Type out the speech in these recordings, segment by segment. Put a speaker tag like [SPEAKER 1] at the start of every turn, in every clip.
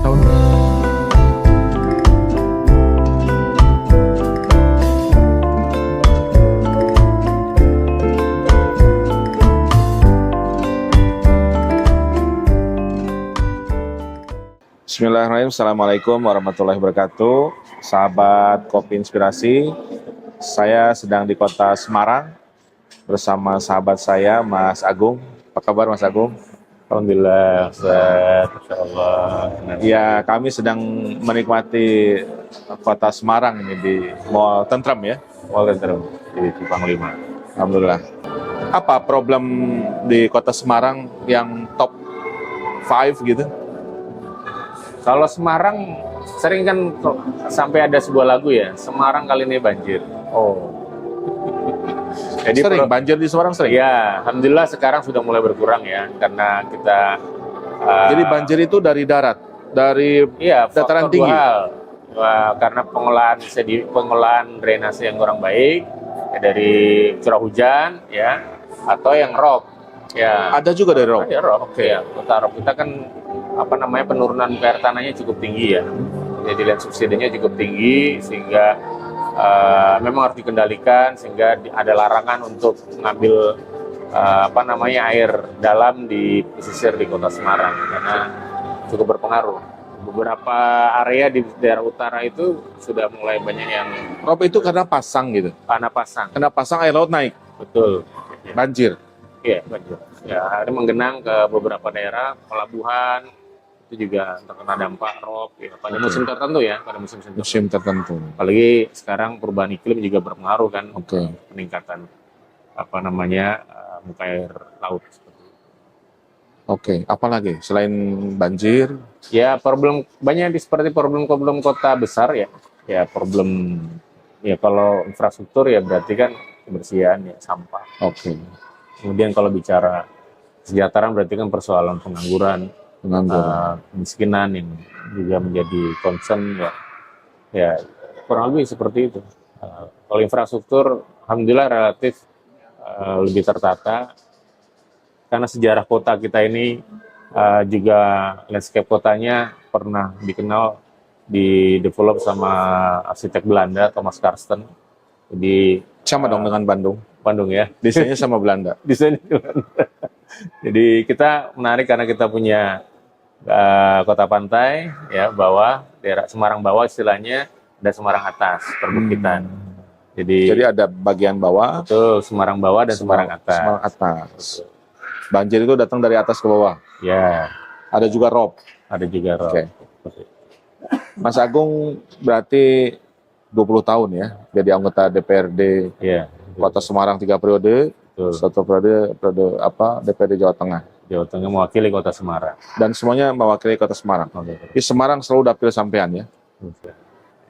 [SPEAKER 1] tahun.
[SPEAKER 2] Bismillahirrahmanirrahim. Assalamualaikum warahmatullahi wabarakatuh. Sahabat Kopi Inspirasi, saya sedang di kota Semarang bersama sahabat saya, Mas Agung. Apa kabar, Mas Agung?
[SPEAKER 3] Alhamdulillah, Ustaz. Insyaallah.
[SPEAKER 2] Ya, kami sedang menikmati kota Semarang ini di Mall Tentrem ya.
[SPEAKER 3] Mall Tentrem di Cipang 5.
[SPEAKER 2] Alhamdulillah. Apa problem di kota Semarang yang top 5 gitu?
[SPEAKER 3] Kalau Semarang sering kan sampai ada sebuah lagu ya, Semarang kali ini banjir.
[SPEAKER 2] Oh,
[SPEAKER 3] Jadi
[SPEAKER 2] sering banjir di Semarang sering?
[SPEAKER 3] Ya, alhamdulillah sekarang sudah mulai berkurang ya, karena kita
[SPEAKER 2] Jadi banjir itu dari darat, dari dataran
[SPEAKER 3] faktor
[SPEAKER 2] tinggi.
[SPEAKER 3] dua hal. Karena pengolahan drainase yang kurang baik ya, dari curah hujan ya, atau yang rob. Ya.
[SPEAKER 2] Ada juga dari rob.
[SPEAKER 3] Ada rob.
[SPEAKER 2] Oke.
[SPEAKER 3] Ya, kota rob kita kan penurunan air tanahnya cukup tinggi ya. Jadi land subsidinya cukup tinggi sehingga memang harus dikendalikan, sehingga ada larangan untuk mengambil air dalam di pesisir di Kota Semarang karena cukup berpengaruh. Beberapa area di daerah utara itu sudah mulai banyak yang
[SPEAKER 2] Rob itu karena pasang gitu.
[SPEAKER 3] tanah pasang.
[SPEAKER 2] Karena pasang air laut naik,
[SPEAKER 3] Betul.
[SPEAKER 2] banjir.
[SPEAKER 3] Iya, banjir. Ya, akhirnya menggenang ke beberapa daerah, pelabuhan itu juga terkena dampak rob ya, pada
[SPEAKER 2] Oke.
[SPEAKER 3] musim tertentu ya, pada musim tertentu.
[SPEAKER 2] Musim tertentu.
[SPEAKER 3] Apalagi sekarang perubahan iklim juga berpengaruh kan,
[SPEAKER 2] Oke.
[SPEAKER 3] peningkatan muka air laut.
[SPEAKER 2] Oke, apalagi selain banjir?
[SPEAKER 3] Ya, banyak seperti problem kota besar ya. Ya, problem ya kalau infrastruktur ya berarti kan kebersihan ya, sampah.
[SPEAKER 2] Oke,
[SPEAKER 3] Kemudian kalau bicara kesejahteraan berarti kan persoalan pengangguran, kemiskinan yang juga menjadi concern ya. Ya, kurang lebih seperti itu. Kalau infrastruktur alhamdulillah relatif lebih tertata karena sejarah kota kita ini juga landscape kotanya pernah dikenal di develop sama arsitek Belanda Thomas Karsten. Jadi
[SPEAKER 2] sama dong dengan Bandung
[SPEAKER 3] ya.
[SPEAKER 2] desainnya sama Belanda.
[SPEAKER 3] Desain Belanda. Jadi kita menarik karena kita punya kota pantai ya, bawah, daerah Semarang bawah istilahnya, ada Semarang atas, perbukitan. Jadi
[SPEAKER 2] ada bagian bawah,
[SPEAKER 3] betul, Semarang bawah dan Semarang atas.
[SPEAKER 2] Semarang atas. Banjir itu datang dari atas ke bawah.
[SPEAKER 3] Ya,
[SPEAKER 2] Ada juga rob.
[SPEAKER 3] ada juga rob.
[SPEAKER 2] Oke. Mas Agung berarti 20 tahun ya jadi anggota DPRD
[SPEAKER 3] Ya,
[SPEAKER 2] Kota Semarang 3 periode,
[SPEAKER 3] betul.
[SPEAKER 2] satu periode DPRD Jawa Tengah.
[SPEAKER 3] Jawa Tengah mewakili kota Semarang.
[SPEAKER 2] Dan semuanya mewakili Kota Semarang. Di Semarang selalu dapil sampean ya.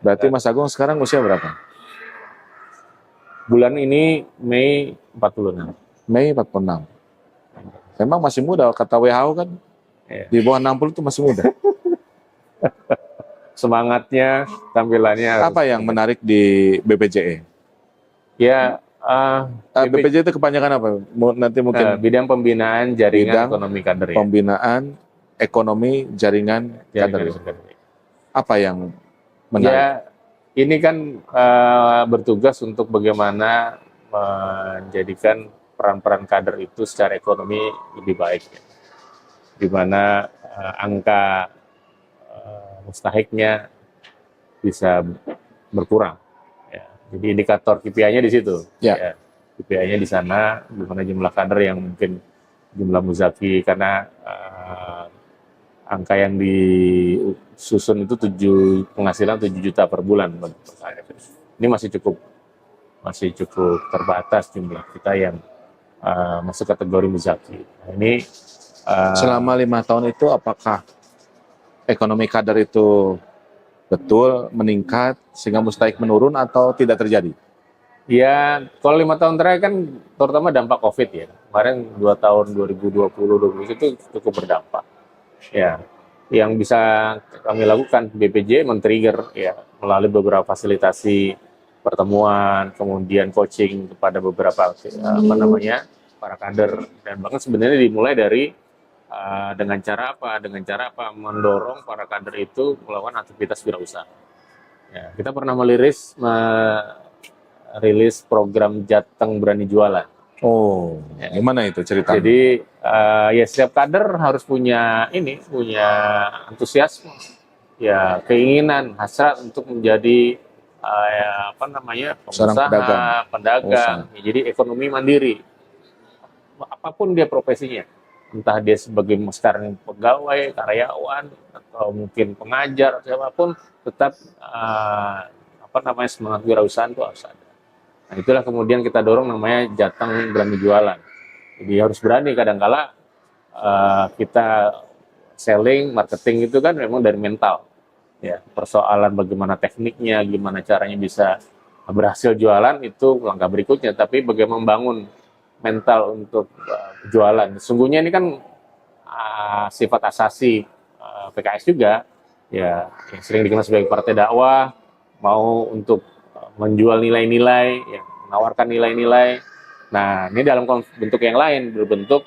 [SPEAKER 2] Berarti Mas Agung sekarang usia berapa?
[SPEAKER 3] Bulan ini Mei 46.
[SPEAKER 2] Mei 46. Memang masih muda, kata WHO kan.
[SPEAKER 3] Iya.
[SPEAKER 2] Di bawah 60 itu masih muda.
[SPEAKER 3] Semangatnya, tampilannya.
[SPEAKER 2] Apa yang menarik di BPJE?
[SPEAKER 3] Ya,
[SPEAKER 2] BPJE itu kepanjangan apa? Nanti mungkin
[SPEAKER 3] bidang pembinaan jaringan
[SPEAKER 2] Bidang
[SPEAKER 3] ekonomi kader ya.
[SPEAKER 2] pembinaan ekonomi jaringan kader. Apa yang menarik?
[SPEAKER 3] Ya, ini kan bertugas untuk bagaimana menjadikan peran-peran kader itu secara ekonomi lebih baik. Ya. Di mana angka mustahiknya bisa berkurang. Ya. Jadi indikator KPI-nya di situ.
[SPEAKER 2] Ya.
[SPEAKER 3] KPI-nya di sana, di mana jumlah kader yang mungkin jumlah muzaki, karena angka yang disusun itu penghasilan 7 juta per bulan. Ini masih cukup terbatas jumlah kita yang masuk kategori muzaki. Nah, ini
[SPEAKER 2] Selama 5 tahun itu apakah ekonomi kader itu betul meningkat sehingga mustahik menurun atau tidak terjadi?
[SPEAKER 3] ya, kalau 5 tahun terakhir kan terutama dampak COVID ya. Kemarin 2 tahun 2020 itu cukup berdampak. Ya, yang bisa kami lakukan BPJ men-trigger ya melalui beberapa fasilitasi pertemuan, kemudian coaching kepada beberapa para kader, dan bahkan sebenarnya dimulai dari Dengan cara apa? Dengan cara apa? Mendorong para kader itu melakukan aktivitas wirausaha. Ya, kita pernah merilis program Jateng Berani Jualan.
[SPEAKER 2] Oh, gimana itu ceritanya?
[SPEAKER 3] Jadi ya setiap kader harus punya antusiasme, ya keinginan, hasrat untuk menjadi ya, apa namanya,
[SPEAKER 2] Seorang
[SPEAKER 3] pengusaha, pedagang.
[SPEAKER 2] Pengusaha.
[SPEAKER 3] Ya, jadi ekonomi mandiri. Apapun dia profesinya, entah dia sebagai sekarang pegawai, karyawan, atau mungkin pengajar, siapapun, tetap apa namanya, semangat wirausahaan itu harus ada. Nah, itulah kemudian kita dorong namanya Jateng Berani Jualan. Jadi harus berani, kadangkala kita selling, marketing itu kan memang dari mental. Ya, persoalan bagaimana tekniknya, gimana caranya bisa berhasil jualan itu langkah berikutnya, tapi bagaimana membangun mental untuk jualan. Sesungguhnya ini kan sifat asasi PKS juga, ya, yang sering dikenal sebagai partai dakwah, mau untuk menjual nilai-nilai, ya, menawarkan nilai-nilai. Nah, ini dalam bentuk yang lain, berbentuk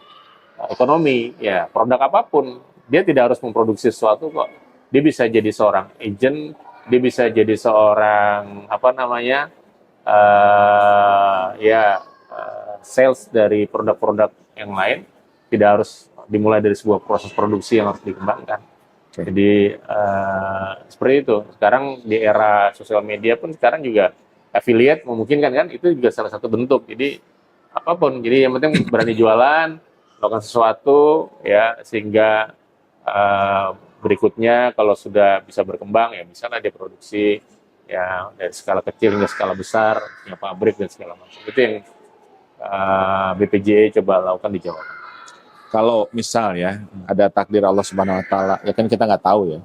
[SPEAKER 3] ekonomi, ya, produk apapun, dia tidak harus memproduksi sesuatu kok. Dia bisa jadi seorang agent, dia bisa jadi seorang apa namanya, sales dari produk-produk yang lain, tidak harus dimulai dari sebuah proses produksi yang harus dikembangkan. Jadi seperti itu. Sekarang di era sosial media pun sekarang juga affiliate memungkinkan kan, itu juga salah satu bentuk. Jadi apapun, jadi yang penting berani jualan, melakukan sesuatu, ya, sehingga berikutnya kalau sudah bisa berkembang, ya misalnya dia produksi, ya, dari skala kecil hingga skala besar, punya pabrik dan segala macam. Itu yang BPJE coba lakukan di Jawa.
[SPEAKER 2] Kalau misal ya ada takdir Allah Subhanahu Wa Taala, ya kan kita nggak tahu ya.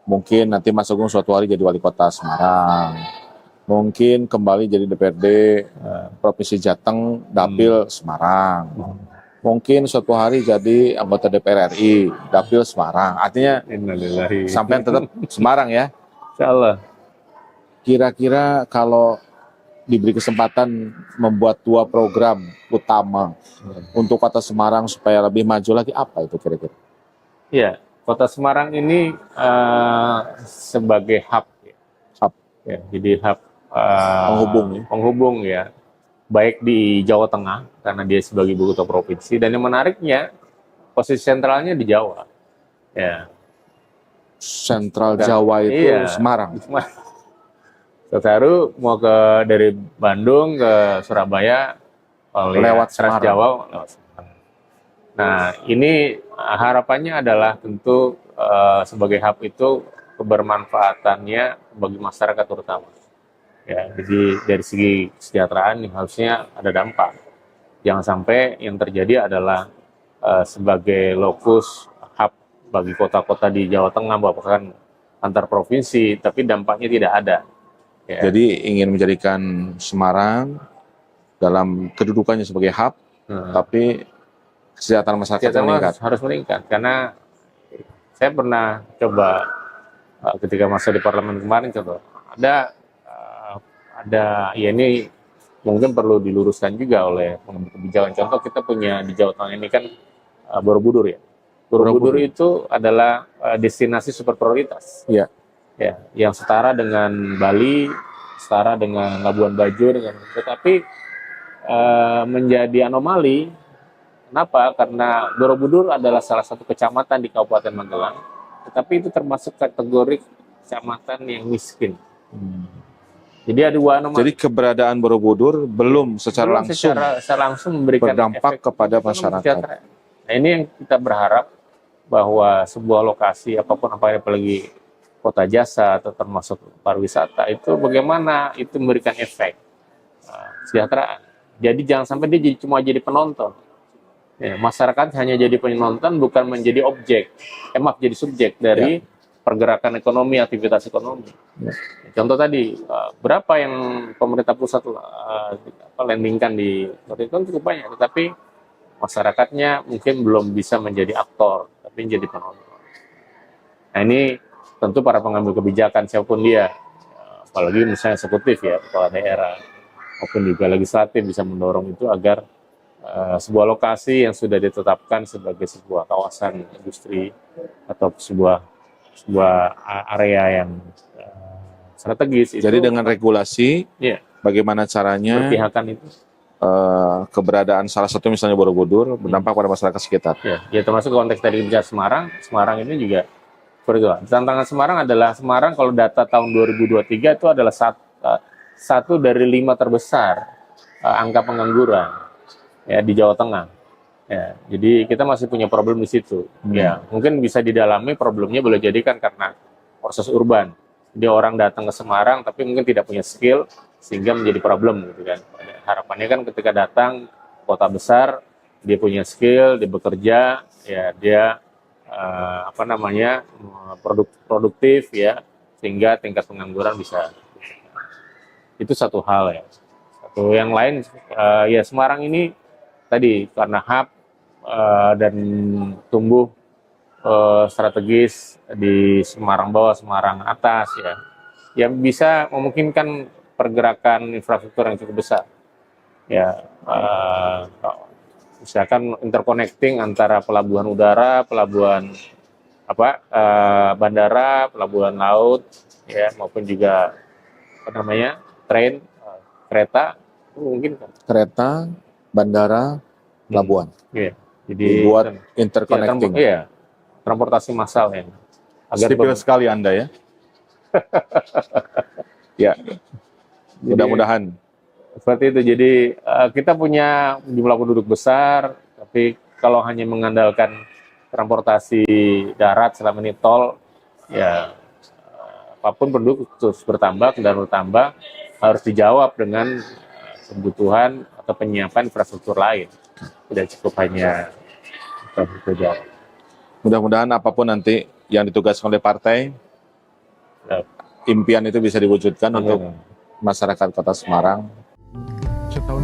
[SPEAKER 2] Mungkin nanti Mas Agung suatu hari jadi wali kota Semarang, mungkin kembali jadi DPRD Provinsi Jateng, Dapil Semarang, mungkin suatu hari jadi anggota DPR RI, Dapil Semarang. Artinya sampai tetap Semarang ya.
[SPEAKER 3] Insyaallah.
[SPEAKER 2] Kira-kira kalau diberi kesempatan membuat 2 program utama untuk Kota Semarang supaya lebih maju lagi, apa itu kira-kira?
[SPEAKER 3] Iya, Kota Semarang ini sebagai hub, ya, jadi hub penghubung ya, baik di Jawa Tengah karena dia sebagai ibu kota provinsi, dan yang menariknya posisi sentralnya di Jawa. Ya.
[SPEAKER 2] Sentral Jawa itu
[SPEAKER 3] iya,
[SPEAKER 2] Semarang.
[SPEAKER 3] Setaru mau dari Bandung ke Surabaya
[SPEAKER 2] lewat
[SPEAKER 3] Trans
[SPEAKER 2] Semarang.
[SPEAKER 3] Jawa lewat Semarang. Nah, ini harapannya adalah tentu sebagai hub itu kebermanfaatannya bagi masyarakat terutama. Ya, jadi dari segi kesejahteraan harusnya ada dampak. Jangan sampai yang terjadi adalah sebagai lokus hub bagi kota-kota di Jawa Tengah, bahkan antar provinsi, tapi dampaknya tidak ada. Ya.
[SPEAKER 2] Jadi ingin menjadikan Semarang dalam kedudukannya sebagai hub, tapi kesejahteraan masyarakat meningkat.
[SPEAKER 3] Harus meningkat, karena saya pernah coba ketika masa di parlemen kemarin, ada ya, ini mungkin perlu diluruskan juga oleh pengambil kebijakan. Contoh, kita punya di Jawa Tengah ini kan Borobudur ya. Borobudur itu adalah destinasi super prioritas.
[SPEAKER 2] Iya.
[SPEAKER 3] Ya, yang setara dengan Bali, setara dengan Labuan Bajo, tetapi menjadi anomali. Kenapa? Karena Borobudur adalah salah satu kecamatan di Kabupaten Magelang, tetapi itu termasuk kategori kecamatan yang miskin. Jadi ada 2 anomali.
[SPEAKER 2] Jadi keberadaan Borobudur belum secara
[SPEAKER 3] langsung memberikan
[SPEAKER 2] berdampak kepada masyarakat.
[SPEAKER 3] Nah, ini yang kita berharap, bahwa sebuah lokasi apapun, apalagi kota jasa atau termasuk pariwisata, itu bagaimana itu memberikan efek kesejahteraan. Jadi jangan sampai dia cuma jadi penonton. Ya, masyarakat hanya jadi penonton, bukan menjadi objek, jadi subjek dari pergerakan ekonomi, aktivitas ekonomi. Contoh tadi, berapa yang pemerintah pusat landingkan di itu kan cukup banyak, tetapi masyarakatnya mungkin belum bisa menjadi aktor, tapi menjadi penonton. Nah, ini tentu para pengambil kebijakan siapapun dia, apalagi misalnya eksekutif ya, kepala daerah, maupun juga legislatif, bisa mendorong itu agar sebuah lokasi yang sudah ditetapkan sebagai sebuah kawasan industri atau sebuah area yang strategis.
[SPEAKER 2] Jadi
[SPEAKER 3] itu,
[SPEAKER 2] dengan regulasi,
[SPEAKER 3] ya,
[SPEAKER 2] bagaimana caranya
[SPEAKER 3] berpihakan itu.
[SPEAKER 2] keberadaan salah satu misalnya Borobudur berdampak pada masyarakat sekitar.
[SPEAKER 3] Ya termasuk konteks tadi bicara Semarang. Semarang ini juga seperti itu. Tantangan Semarang adalah Semarang kalau data tahun 2023 itu adalah satu dari 5 terbesar angka pengangguran ya di Jawa Tengah. Ya, jadi kita masih punya problem di situ. Ya, mungkin bisa didalami problemnya boleh jadi kan karena proses urban. Jadi orang datang ke Semarang tapi mungkin tidak punya skill sehingga menjadi problem gitu kan. Harapannya kan ketika datang ke kota besar dia punya skill, dia bekerja, ya dia produktif ya sehingga tingkat pengangguran bisa. Itu satu hal ya. Satu yang lain ya Semarang ini tadi karena hub dan tumbuh strategis di Semarang bawah, Semarang atas ya, yang bisa memungkinkan pergerakan infrastruktur yang cukup besar. Ya, misalkan interconnecting antara pelabuhan udara, pelabuhan bandara, pelabuhan laut, ya maupun juga train, kereta, itu mungkin kan.
[SPEAKER 2] Kereta, bandara, pelabuhan.
[SPEAKER 3] Iya. Jadi
[SPEAKER 2] dibuat interconnecting.
[SPEAKER 3] Iya, transportasi massal ya.
[SPEAKER 2] Sipil sekali Anda ya. Ya, mudah-mudahan.
[SPEAKER 3] Seperti itu. Jadi kita punya jumlah penduduk besar, tapi kalau hanya mengandalkan transportasi darat selama ini tol, ya apapun penduduk terus bertambah, kendaraan bertambah, harus dijawab dengan kebutuhan atau penyiapan infrastruktur lain. Tidak cukup hanya infrastruktur jalan.
[SPEAKER 2] Mudah-mudahan apapun nanti yang ditugaskan oleh partai, impian itu bisa diwujudkan untuk masyarakat Kota Semarang.
[SPEAKER 1] Setahun